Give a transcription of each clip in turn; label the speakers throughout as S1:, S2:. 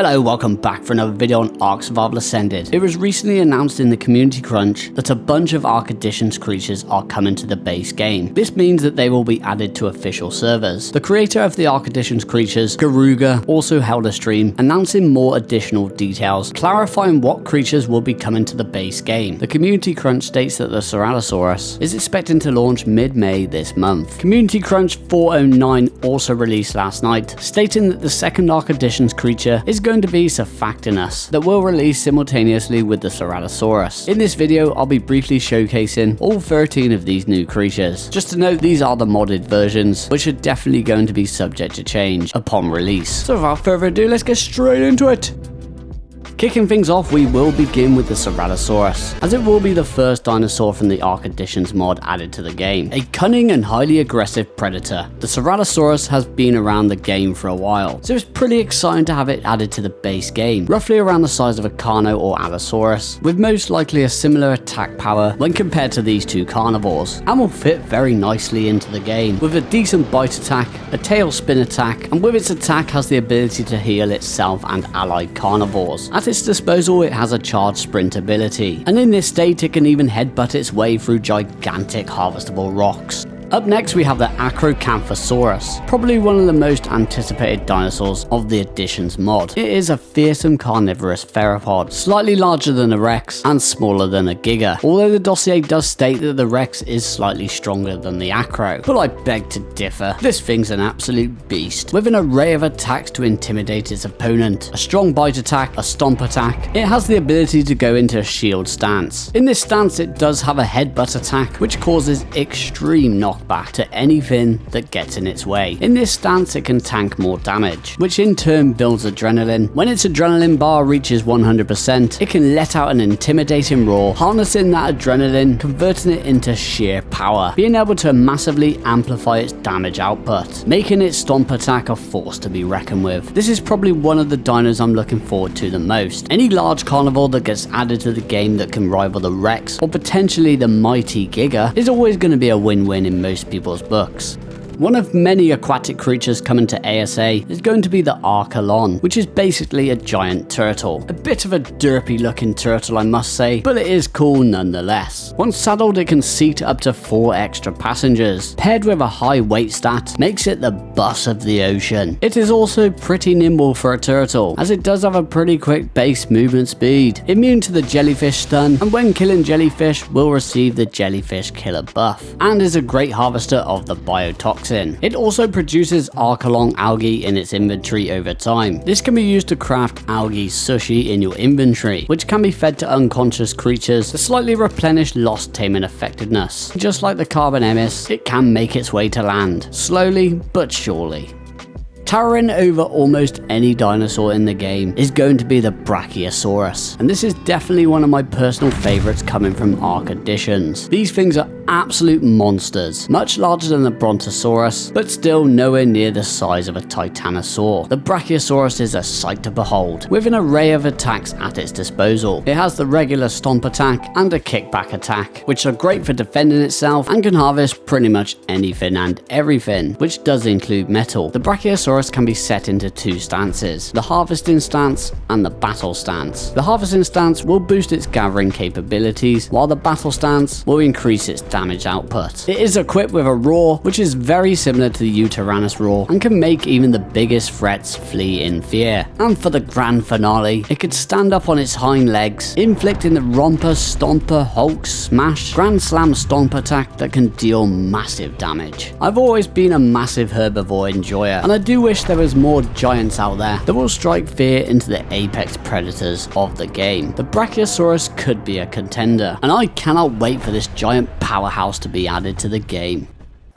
S1: Hello, welcome back for another video on ARK Survival Ascended. It was recently announced in the community crunch that a bunch of ARK Editions creatures are coming to the base game. This means that they will be added to official servers. The creator of the ARK Editions creatures, Garuga, also held a stream announcing more additional details, clarifying what creatures will be coming to the base game. The community crunch states that the Ceratosaurus is expecting to launch mid-May this month. Community crunch 409 also released last night, stating that the second ARK Editions creature is going to be Surfactinus that will release simultaneously with the Ceratosaurus. In this video, I'll be briefly showcasing all 13 of these new creatures. Just to note, these are the modded versions, which are definitely going to be subject to change upon release. So without further ado, let's get straight into it. Kicking things off, we will begin with the Ceratosaurus, as it will be the first dinosaur from the ARK Editions mod added to the game. A cunning and highly aggressive predator, the Ceratosaurus has been around the game for a while, so it's pretty exciting to have it added to the base game. Roughly around the size of a Carno or Allosaurus, with most likely a similar attack power when compared to these two carnivores, and will fit very nicely into the game, with a decent bite attack, a tail spin attack, and with its attack has the ability to heal itself and allied carnivores. At its disposal, it has a charged sprint ability, and in this state it can even headbutt its way through gigantic harvestable rocks. Up next, we have the Acrocanthosaurus, probably one of the most anticipated dinosaurs of the Editions mod. It is a fearsome carnivorous theropod, slightly larger than a Rex and smaller than a Giga, although the dossier does state that the Rex is slightly stronger than the Acro, but I beg to differ. This thing's an absolute beast, with an array of attacks to intimidate its opponent, a strong bite attack, a stomp attack. It has the ability to go into a shield stance. In this stance, it does have a headbutt attack, which causes extreme knockback to anything that gets in its way. In this stance, it can tank more damage, which in turn builds adrenaline. When its adrenaline bar reaches 100%, it can let out an intimidating roar, harnessing that adrenaline, converting it into sheer power, being able to massively amplify its damage output, making its stomp attack a force to be reckoned with. This is probably one of the dinos I'm looking forward to the most. Any large carnivore that gets added to the game that can rival the Rex, or potentially the mighty Giga, is always going to be a win-win in most people's books. One of many aquatic creatures coming to ASA is going to be the Archelon, which is basically a giant turtle. A bit of a derpy looking turtle, I must say, but it is cool nonetheless. Once saddled, it can seat up to 4 extra passengers. Paired with a high weight stat, makes it the bus of the ocean. It is also pretty nimble for a turtle, as it does have a pretty quick base movement speed. Immune to the jellyfish stun, and when killing jellyfish will receive the jellyfish killer buff, and is a great harvester of the biotoxin. It also produces Archelon algae in its inventory over time. This can be used to craft algae sushi in your inventory, which can be fed to unconscious creatures to slightly replenish lost taming effectiveness. Just like the Carbonemis, it can make its way to land, slowly but surely. Towering over almost any dinosaur in the game is going to be the Brachiosaurus, and this is definitely one of my personal favorites coming from ARK Editions. These things are absolute monsters, much larger than the Brontosaurus, but still nowhere near the size of a Titanosaur. The Brachiosaurus is a sight to behold, with an array of attacks at its disposal. It has the regular stomp attack and a kickback attack, which are great for defending itself and can harvest pretty much anything and everything, which does include metal. The Brachiosaurus can be set into 2 stances, the harvesting stance and the battle stance. The harvesting stance will boost its gathering capabilities, while the battle stance will increase its damage output. It is equipped with a roar, which is very similar to the Utyrannus roar, and can make even the biggest threats flee in fear. And for the grand finale, it could stand up on its hind legs, inflicting the Romper, Stomper, Hulk, Smash, Grand Slam Stomp attack that can deal massive damage. I've always been a massive herbivore enjoyer, and I do wish there was more giants out there that will strike fear into the apex predators of the game. The Brachiosaurus could be a contender, and I cannot wait for this giant powerhouse to be added to the game.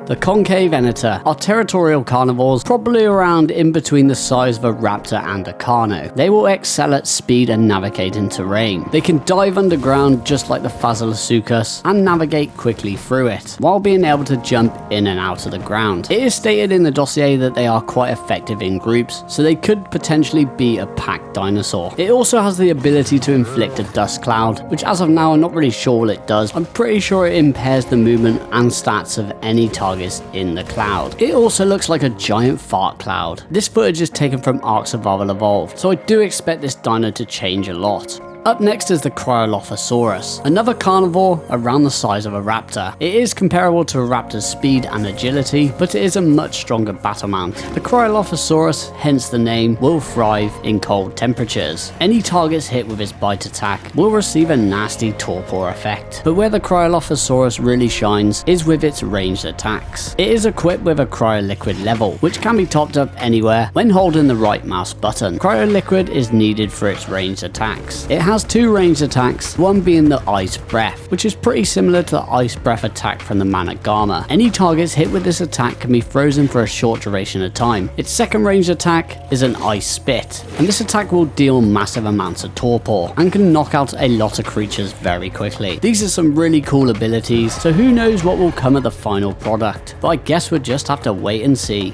S1: The concave venator are territorial carnivores, probably around in between the size of a raptor and a carno. They will excel at speed and navigating terrain. They can dive underground just like the Phaseolasuchus and navigate quickly through it, while being able to jump in and out of the ground. It is stated in the dossier that they are quite effective in groups, so they could potentially be a pack dinosaur. It also has the ability to inflict a dust cloud, which as of now I'm not really sure what it does. I'm pretty sure it impairs the movement and stats of any target targets in the cloud. It also looks like a giant fart cloud. This footage is taken from ARK Survival Evolved, so I do expect this dino to change a lot. Up next is the Cryolophosaurus, another carnivore around the size of a raptor. It is comparable to a raptor's speed and agility, but it is a much stronger battle mount. The Cryolophosaurus, hence the name, will thrive in cold temperatures. Any targets hit with its bite attack will receive a nasty torpor effect. But where the Cryolophosaurus really shines is with its ranged attacks. It is equipped with a Cryoliquid level, which can be topped up anywhere when holding the right mouse button. Cryoliquid is needed for its ranged attacks. It has two ranged attacks, one being the Ice Breath, which is pretty similar to the Ice Breath attack from the Managama. Any targets hit with this attack can be frozen for a short duration of time. Its second ranged attack is an Ice Spit, and this attack will deal massive amounts of torpor and can knock out a lot of creatures very quickly. These are some really cool abilities, so who knows what will come of the final product, but I guess we'll just have to wait and see.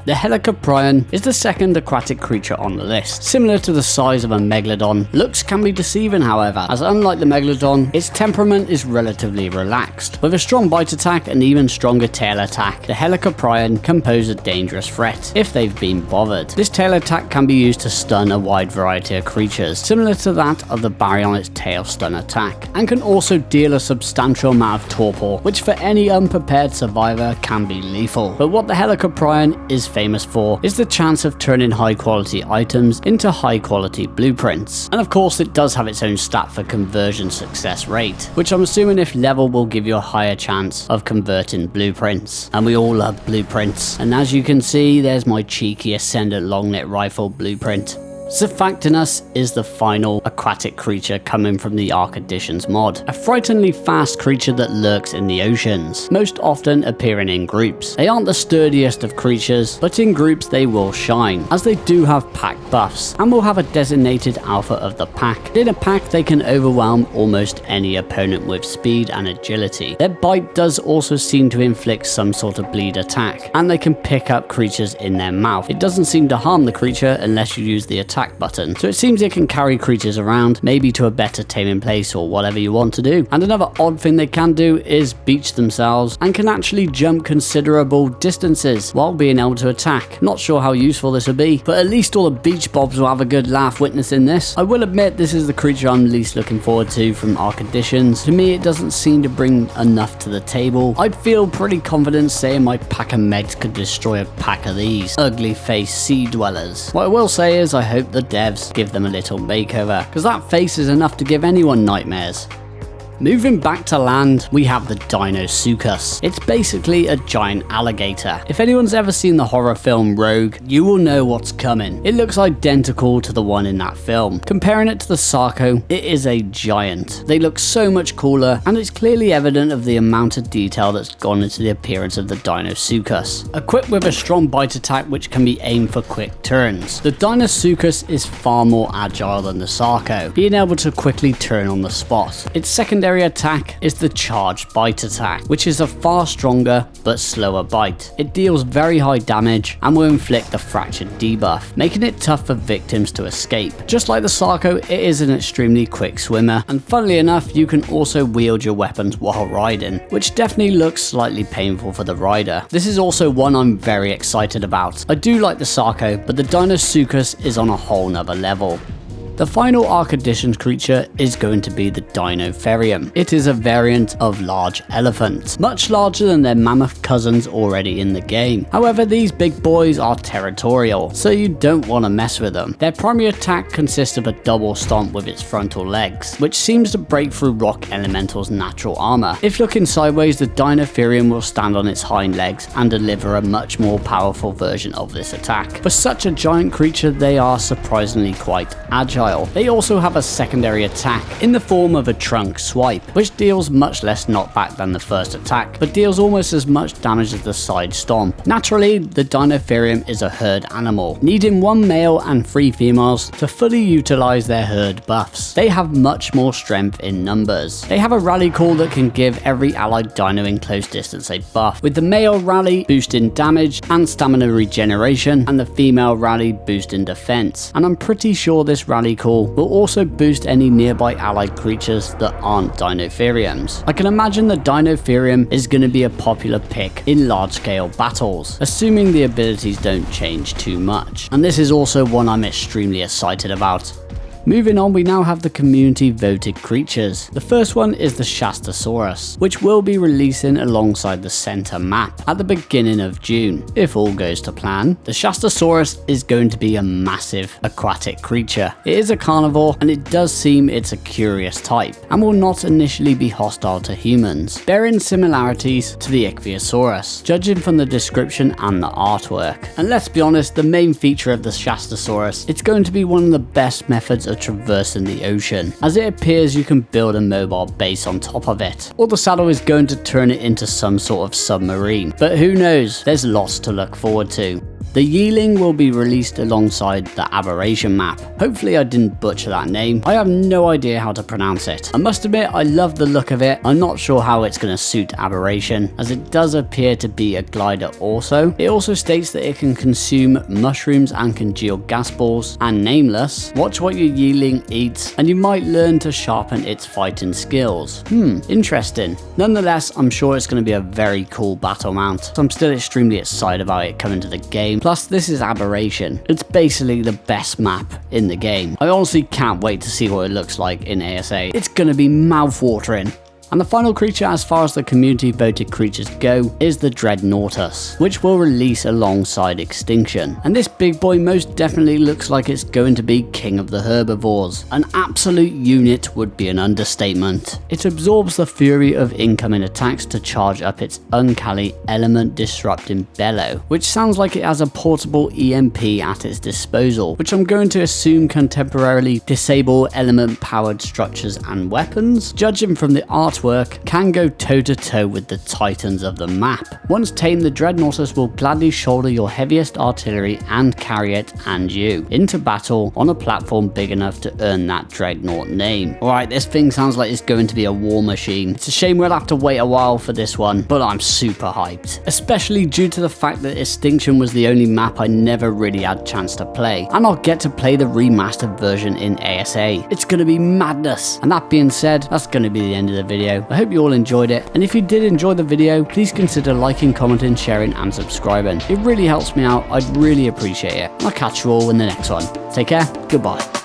S1: The Helicoprion is the second aquatic creature on the list. Similar to the size of a Megalodon, looks can be deceiving however, as unlike the Megalodon, its temperament is relatively relaxed. With a strong bite attack and even stronger tail attack, the Helicoprion can pose a dangerous threat if they've been bothered. This tail attack can be used to stun a wide variety of creatures, similar to that of the Baryonyx tail stun attack, and can also deal a substantial amount of torpor, which for any unprepared survivor can be lethal. But what the Helicoprion is famous for is the chance of turning high quality items into high quality blueprints. And of course it does have its own stat for conversion success rate, which I'm assuming if level will give you a higher chance of converting blueprints. And we all love blueprints. And as you can see, there's my cheeky Ascendant Longneck Rifle blueprint. Zephactinus is the final aquatic creature coming from the ARK Additions mod. A frighteningly fast creature that lurks in the oceans, most often appearing in groups. They aren't the sturdiest of creatures, but in groups they will shine, as they do have pack buffs, and will have a designated alpha of the pack. In a pack they can overwhelm almost any opponent with speed and agility. Their bite does also seem to inflict some sort of bleed attack, and they can pick up creatures in their mouth. It doesn't seem to harm the creature unless you use the attack button, so it seems it can carry creatures around, maybe to a better taming place or whatever you want to do. And another odd thing they can do is beach themselves and can actually jump considerable distances while being able to attack. Not sure how useful this will be, but at least all the beach bobs will have a good laugh witnessing this. I will admit this is the creature I'm least looking forward to from ARK Additions. To me it doesn't seem to bring enough to the table. I'd feel pretty confident saying my pack of megs could destroy a pack of these ugly faced sea dwellers. What I will say is I hope the devs give them a little makeover, because that face is enough to give anyone nightmares. Moving back to land, we have the Dinosaurus. It's basically a giant alligator. If anyone's ever seen the horror film Rogue, you will know what's coming. It looks identical to the one in that film. Comparing it to the Sarco, it is a giant. They look so much cooler, and it's clearly evident of the amount of detail that's gone into the appearance of the Dinosaurus. Equipped with a strong bite attack which can be aimed for quick turns, the Dinosaurus is far more agile than the Sarco, being able to quickly turn on the spot. Its secondary attack is the charged bite attack, which is a far stronger but slower bite. It deals very high damage and will inflict the fractured debuff, making it tough for victims to escape. Just like the Sarco, it is an extremely quick swimmer, and funnily enough you can also wield your weapons while riding, which definitely looks slightly painful for the rider. This is also one I'm very excited about. I do like the Sarco, but the Dinosaurus is on a whole nother level. The final ARK Additions creature is going to be the Dinotherium. It is a variant of large elephants, much larger than their mammoth cousins already in the game. However, these big boys are territorial, so you don't want to mess with them. Their primary attack consists of a double stomp with its frontal legs, which seems to break through rock elemental's natural armor. If looking sideways, the Dinotherium will stand on its hind legs and deliver a much more powerful version of this attack. For such a giant creature, they are surprisingly quite agile. They also have a secondary attack in the form of a trunk swipe, which deals much less knockback than the first attack, but deals almost as much damage as the side stomp. Naturally, the Dinotherium is a herd animal, needing one male and 3 females to fully utilize their herd buffs. They have much more strength in numbers. They have a rally call that can give every allied dino in close distance a buff, with the male rally boosting damage and stamina regeneration, and the female rally boosting defense. And I'm pretty sure this rally cool, will also boost any nearby allied creatures that aren't Dinotheriums. I can imagine the Dinotherium is going to be a popular pick in large scale battles, assuming the abilities don't change too much. And this is also one I'm extremely excited about. Moving on, we now have the community voted creatures. The first one is the Shastasaurus, which will be releasing alongside the center map at the beginning of June. If all goes to plan, the Shastasaurus is going to be a massive aquatic creature. It is a carnivore, and it does seem it's a curious type, and will not initially be hostile to humans, bearing similarities to the Ichthyosaurus, judging from the description and the artwork. And let's be honest, the main feature of the Shastasaurus, it's going to be one of the best methods of traversing the ocean, as it appears you can build a mobile base on top of it, or the saddle is going to turn it into some sort of submarine, but who knows, there's lots to look forward to. The Yeeling will be released alongside the Aberration map. Hopefully I didn't butcher that name. I have no idea how to pronounce it. I must admit I love the look of it. I'm not sure how it's going to suit Aberration, as it does appear to be a glider also. It also states that it can consume mushrooms and congeal gas balls, and nameless. Watch what your Yeeling eats and you might learn to sharpen its fighting skills. Interesting. Nonetheless, I'm sure it's going to be a very cool battle mount. So I'm still extremely excited about it coming to the game. Plus, this is Aberration. It's basically the best map in the game. I honestly can't wait to see what it looks like in ASA. It's gonna be mouth-watering. And the final creature as far as the community voted creatures go is the Dreadnoughtus, which will release alongside Extinction. And this big boy most definitely looks like it's going to be king of the herbivores. An absolute unit would be an understatement. It absorbs the fury of incoming attacks to charge up its uncanny element disrupting bellow, which sounds like it has a portable EMP at its disposal, which I'm going to assume can temporarily disable element powered structures and weapons. Judging from the artwork, can go toe-to-toe with the titans of the map. Once tamed, the Dreadnoughtus will gladly shoulder your heaviest artillery and carry it and you into battle on a platform big enough to earn that Dreadnought name. Alright, this thing sounds like it's going to be a war machine. It's a shame we'll have to wait a while for this one, but I'm super hyped, especially due to the fact that Extinction was the only map I never really had a chance to play, and I'll get to play the remastered version in ASA. It's gonna be madness. And that being said, that's gonna be the end of the video. I hope you all enjoyed it, and if you did enjoy the video, please consider liking, commenting, sharing and subscribing. It really helps me out. I'd really appreciate it. I'll catch you all in the next one. Take care. Goodbye.